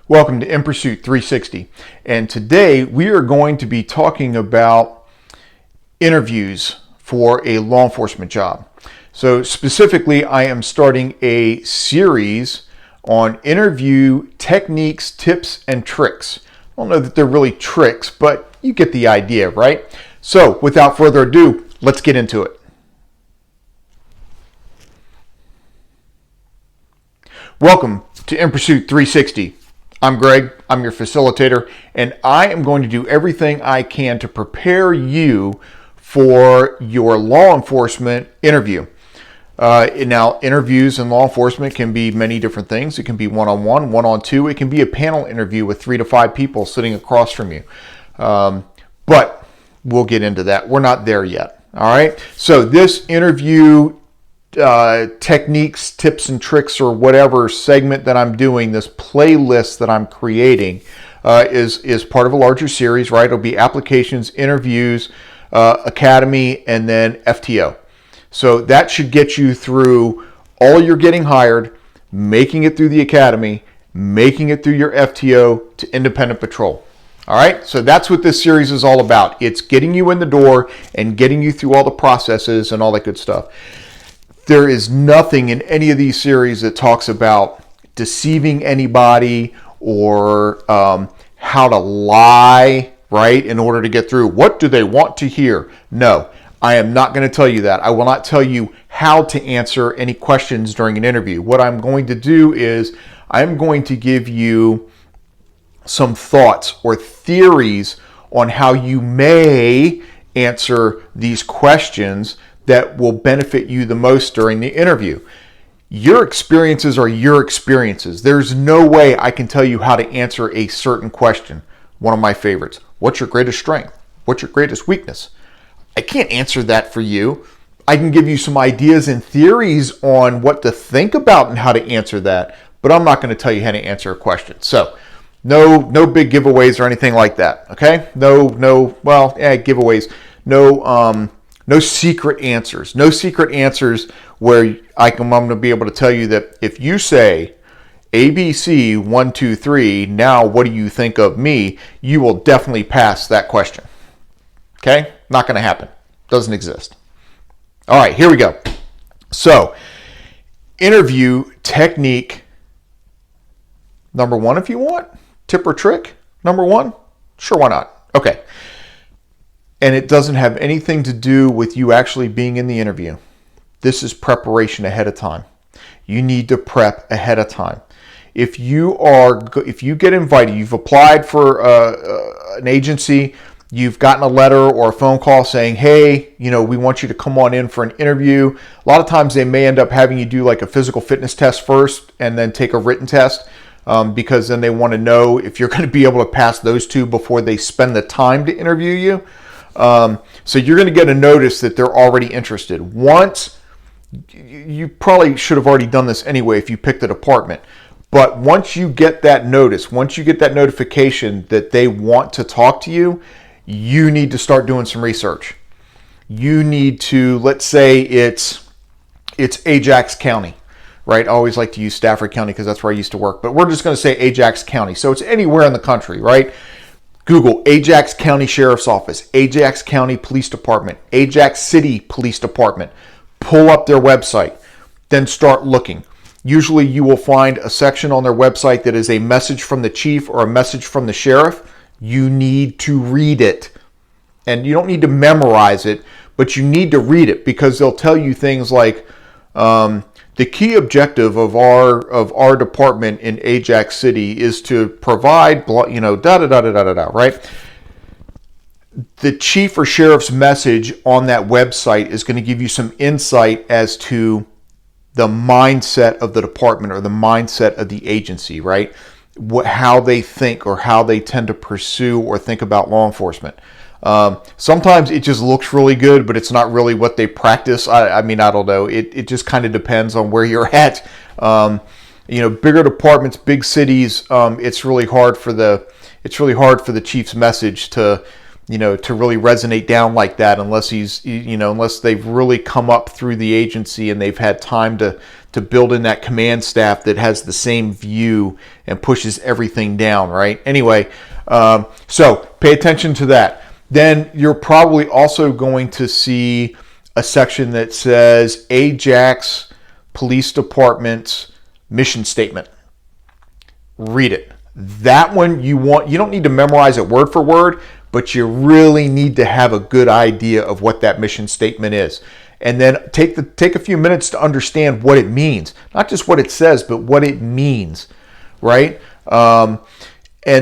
Welcome to In Pursuit 360, and today we are going to be talking about interviews for a law enforcement job. So specifically, I am starting a series on interview techniques, tips, and tricks. I don't know that they're really tricks, but you get the idea, right? So without further ado, let's get into it. Welcome to In Pursuit 360. I'm Greg, I'm your facilitator, and I am going to do everything I can to prepare you for your law enforcement interview. Now, interviews in law enforcement can be many different things. It can be one-on-one, one-on-two. It can be a panel interview with 3 to 5 people sitting across from you. But we'll get into that. We're not there yet. All right. So this interview techniques, tips, and tricks, or whatever segment that I'm doing, this playlist that I'm creating, is part of a larger series, right? It'll be applications, interviews, academy, and then FTO. So that should get you through all your getting hired, making it through the academy, making it through your FTO to independent patrol. All right, so that's what this series is all about. It's getting you in the door and getting you through all the processes and all that good stuff. There is nothing in any of these series that talks about deceiving anybody or how to lie, right, in order to get through. What do they want to hear? No, I am not going to tell you that. I will not tell you how to answer any questions during an interview. What I'm going to do is I'm going to give you some thoughts or theories on how you may answer these questions that will benefit you the most during the interview. Your experiences are your experiences. There's no way I can tell you how to answer a certain question. One of my favorites. What's your greatest strength? What's your greatest weakness? I can't answer that for you. I can give you some ideas and theories on what to think about and how to answer that, but I'm not going to tell you how to answer a question. So no big giveaways or anything like that. Okay? Giveaways. No secret answers. No secret answers where I'm going to be able to tell you that if you say ABC 1, 2, 3, now what do you think of me? You will definitely pass that question. Okay? Not going to happen. Doesn't exist. All right, here we go. So, interview technique number 1 if you want. Tip or trick number 1? Sure, why not? Okay. And it doesn't have anything to do with you actually being in the interview. This is preparation ahead of time. You need to prep ahead of time. If you get invited, you've applied for an agency, you've gotten a letter or a phone call saying, hey, we want you to come on in for an interview. A lot of times they may end up having you do like a physical fitness test first and then take a written test because then they want to know if you're going to be able to pass those 2 before they spend the time to interview you. So you're going to get a notice that they're already interested. Once, you probably should have already done this anyway if you picked a department, but once you get that notice, once you get that notification that they want to talk to you, you need to start doing some research. You need to, let's say it's Ajax County, right? I always like to use Stafford County because that's where I used to work, but we're just going to say Ajax County. So it's anywhere in the country, right? Google Ajax County Sheriff's Office, Ajax County Police Department, Ajax City Police Department. Pull up their website, then start looking. Usually you will find a section on their website that is a message from the chief or a message from the sheriff. You need to read it. And you don't need to memorize it, but you need to read it because they'll tell you things like, the key objective of our department in Ajax City is to provide, right? The chief or sheriff's message on that website is going to give you some insight as to the mindset of the department or the mindset of the agency, right? How they think or how they tend to pursue or think about law enforcement. Sometimes it just looks really good, but it's not really what they practice. I don't know. It just kind of depends on where you're at. Bigger departments, big cities, it's really hard for the chief's message to really resonate down like that unless unless they've really come up through the agency and they've had time to to build in that command staff that has the same view and pushes everything down, right? Anyway, so pay attention to that. Then you're probably also going to see a section that says Ajax Police Department's mission statement. Read it. That one you don't need to memorize it word for word, but you really need to have a good idea of what that mission statement is. And then take a few minutes to understand what it means. Not just what it says, but what it means, right? And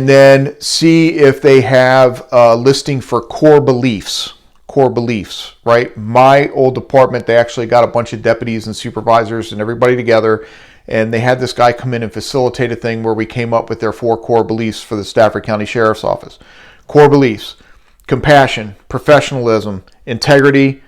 then see if they have a listing for core beliefs, right? My old department, they actually got a bunch of deputies and supervisors and everybody together, and they had this guy come in and facilitate a thing where we came up with their 4 core beliefs for the Stafford County Sheriff's Office. Core beliefs: compassion, professionalism, integrity,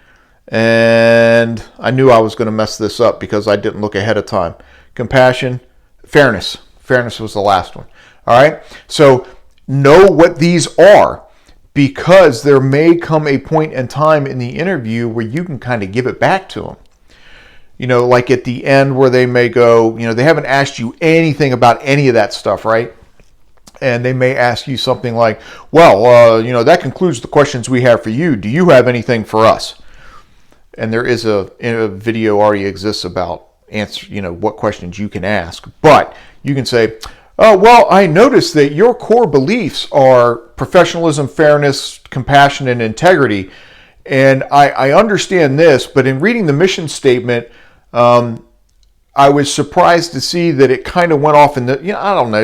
and I knew I was going to mess this up because I didn't look ahead of time. Compassion, fairness. Fairness was the last one. All right? So know what these are, because there may come a point in time in the interview where you can kind of give it back to them. Like at the end where they may go, they haven't asked you anything about any of that stuff, right? And they may ask you something like, well, that concludes the questions we have for you. Do you have anything for us? And there is a video already exists about what questions you can ask. But you can say, oh, well, I noticed that your core beliefs are professionalism, fairness, compassion, and integrity. And I understand this, but in reading the mission statement, I was surprised to see that it kind of went off in the, I don't know,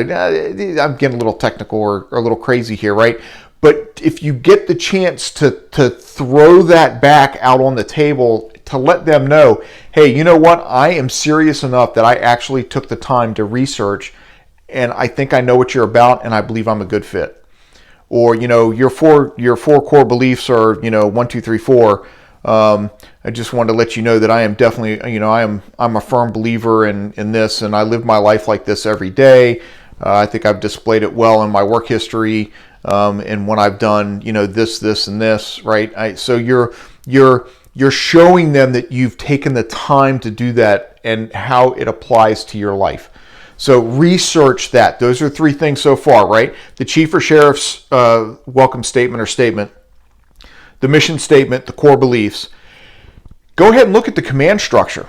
I'm getting a little technical or a little crazy here, right? But if you get the chance to throw that back out on the table to let them know, hey, you know what? I am serious enough that I actually took the time to research, and I think I know what you're about, and I believe I'm a good fit. Or, your four core beliefs are, 1, 2, 3, 4. I just wanted to let you know that I am definitely, I'm a firm believer in this, and I live my life like this every day. I think I've displayed it well in my work history, and when I've done, this, and this, right? So you're showing them that you've taken the time to do that and how it applies to your life. So research that. Those are 3 things so far, right? The chief or sheriff's welcome statement or statement, the mission statement, the core beliefs. Go ahead and look at the command structure.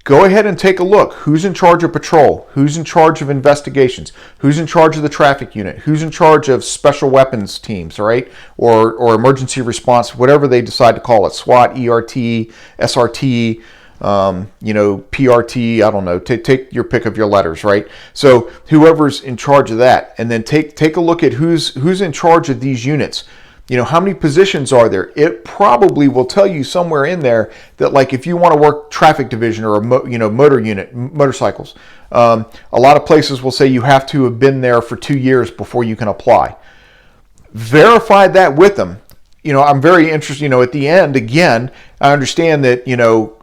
Go ahead and take a look. Who's in charge of patrol? Who's in charge of investigations? Who's in charge of the traffic unit? Who's in charge of special weapons teams, right? Or emergency response, whatever they decide to call it. SWAT, ERT, SRT, PRT, I don't know. Take your pick of your letters, right? So whoever's in charge of that, and then take a look at who's in charge of these units. How many positions are there? It probably will tell you somewhere in there that, like, if you want to work traffic division or motor unit, motorcycles, a lot of places will say you have to have been there for 2 years before you can apply. Verify that with them. I'm very interested. At the end, again, I understand that your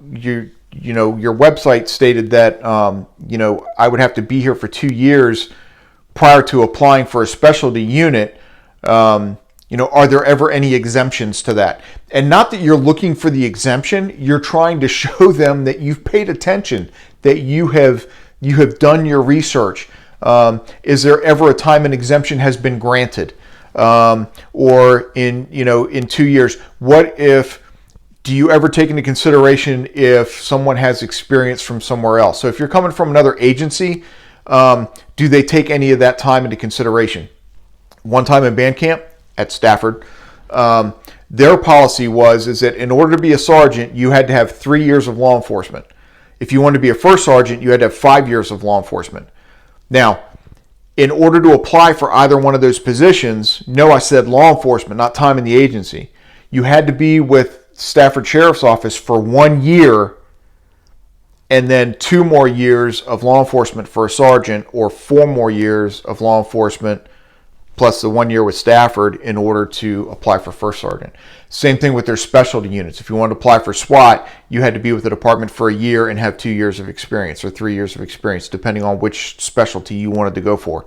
website stated that I would have to be here for 2 years prior to applying for a specialty unit. Are there ever any exemptions to that? And not that you're looking for the exemption, you're trying to show them that you've paid attention, that you have done your research. Is there ever a time an exemption has been granted? Or in 2 years, do you ever take into consideration if someone has experience from somewhere else? So if you're coming from another agency, do they take any of that time into consideration? One time in band camp, at Stafford, their policy is that in order to be a sergeant, you had to have 3 years of law enforcement. If you wanted to be a first sergeant, you had to have 5 years of law enforcement. Now, in order to apply for either one of those positions, no, I said law enforcement, not time in the agency. You had to be with Stafford Sheriff's Office for 1 year and then 2 more years of law enforcement for a sergeant, or 4 more years of law enforcement plus the 1 year with Stafford in order to apply for first sergeant. Same thing with their specialty units. If you wanted to apply for SWAT, you had to be with the department for a year and have 2 years of experience, or 3 years of experience, depending on which specialty you wanted to go for.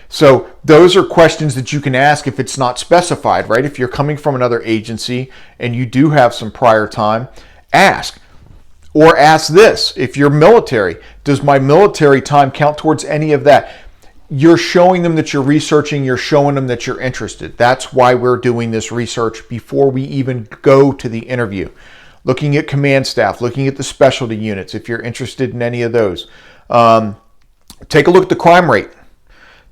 So those are questions that you can ask if it's not specified, right? If you're coming from another agency and you do have some prior time, ask, Or ask this, if you're military, does my military time count towards any of that? You're showing them that you're researching, you're showing them that you're interested. That's why we're doing this research before we even go to the interview. Looking at command staff, looking at the specialty units, if you're interested in any of those. Take a look at the crime rate.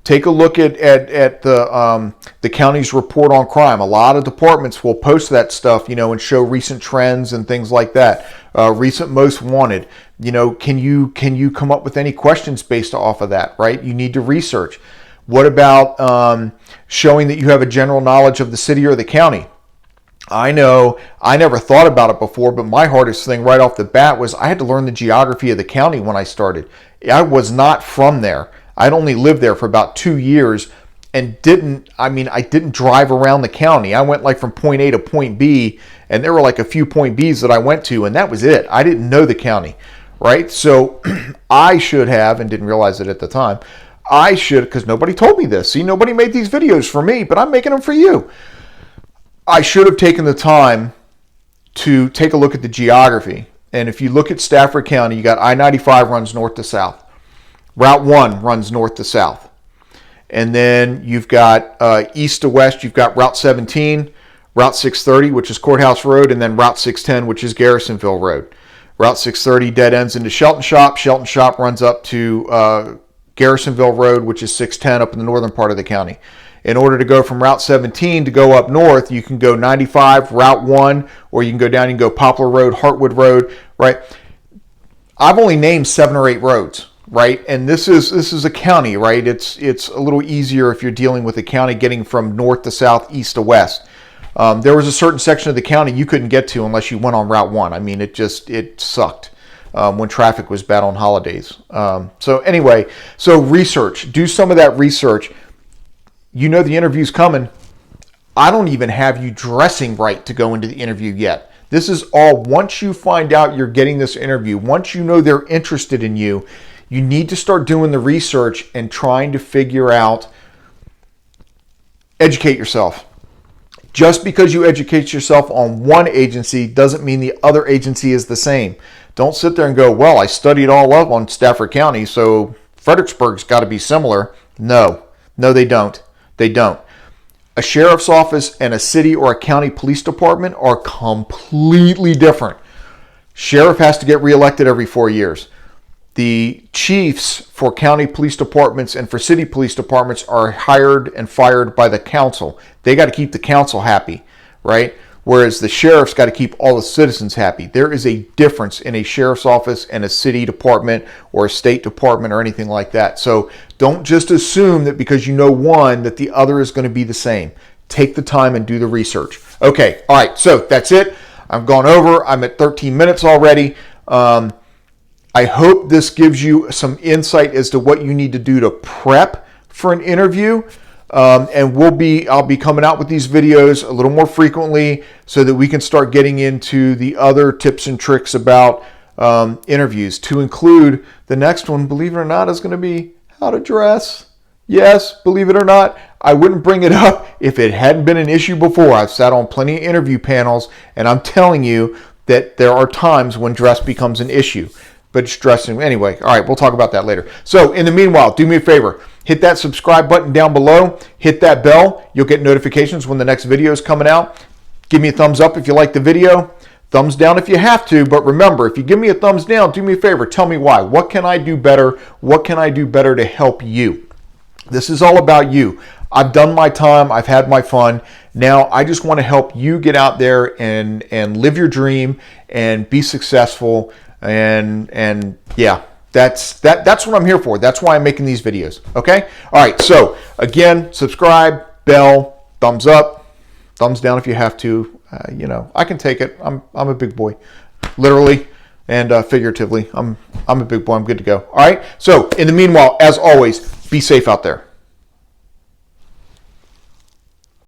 Take a look at the county's report on crime. A lot of departments will post that stuff, and show recent trends and things like that. Recent most wanted. Can you come up with any questions based off of that? Right? You need to research. What about showing that you have a general knowledge of the city or the county? I know I never thought about it before, but my hardest thing right off the bat was I had to learn the geography of the county when I started. I was not from there. I'd only lived there for about 2 years and I didn't drive around the county. I went like from point A to point B, and there were like a few point B's that I went to, and that was it. I didn't know the county, right? So I should have, and didn't realize it at the time, because nobody told me this. See, nobody made these videos for me, but I'm making them for you. I should have taken the time to take a look at the geography. And if you look at Stafford County, you got I-95 runs north to south. Route 1 runs north to south. And then you've got east to west, you've got Route 17, Route 630, which is Courthouse Road, and then Route 610, which is Garrisonville Road. Route 630 dead ends into Shelton Shop. Shelton Shop runs up to Garrisonville Road, which is 610 up in the northern part of the county. In order to go from Route 17 to go up north, you can go 95, Route 1, or you can go down and go Poplar Road, Hartwood Road, right? I've only named 7 or 8 roads. Right, and this is a county, right? It's a little easier if you're dealing with a county getting from north to south, east to west. There was a certain section of the county you couldn't get to unless you went on Route 1. I mean, it sucked when traffic was bad on holidays. So anyway, so research. Do some of that research. The interview's coming. I don't even have you dressing right to go into the interview yet. This is all once you find out you're getting this interview, once you know they're interested in you, you need to start doing the research and trying to figure out, educate yourself. Just because you educate yourself on one agency doesn't mean the other agency is the same. Don't sit there and go, well, I studied all up on Stafford County, so Fredericksburg's got to be similar. No, they don't. They don't. A sheriff's office and a city or a county police department are completely different. Sheriff has to get reelected every 4 years. The chiefs for county police departments and for city police departments are hired and fired by the council. They got to keep the council happy, right? Whereas the sheriff's got to keep all the citizens happy. There is a difference in a sheriff's office and a city department or a state department or anything like that. So don't just assume that because you know one that the other is going to be the same. Take the time and do the research. Okay, all right, so that's it. I've gone over. I'm at 13 minutes already. I hope this gives you some insight as to what you need to do to prep for an interview. And I'll be coming out with these videos a little more frequently so that we can start getting into the other tips and tricks about interviews, to include the next one, believe it or not, is going to be how to dress. Yes, believe it or not, I wouldn't bring it up if it hadn't been an issue before. I've sat on plenty of interview panels, and I'm telling you that there are times when dress becomes an issue. But it's dressing anyway. All right, we'll talk about that later. So in the meanwhile, do me a favor. Hit that subscribe button down below. Hit that bell. You'll get notifications when the next video is coming out. Give me a thumbs up if you like the video. Thumbs down if you have to. But remember, if you give me a thumbs down, do me a favor. Tell me why. What can I do better? What can I do better to help you? This is all about you. I've done my time. I've had my fun. Now I just want to help you get out there and live your dream and be successful. And yeah, that's what I'm here for. That's why I'm making these videos. Okay. All right. So again, subscribe, bell, thumbs up, thumbs down if you have to. I can take it. I'm a big boy, literally and figuratively. I'm a big boy. I'm good to go. All right. So in the meanwhile, as always, be safe out there.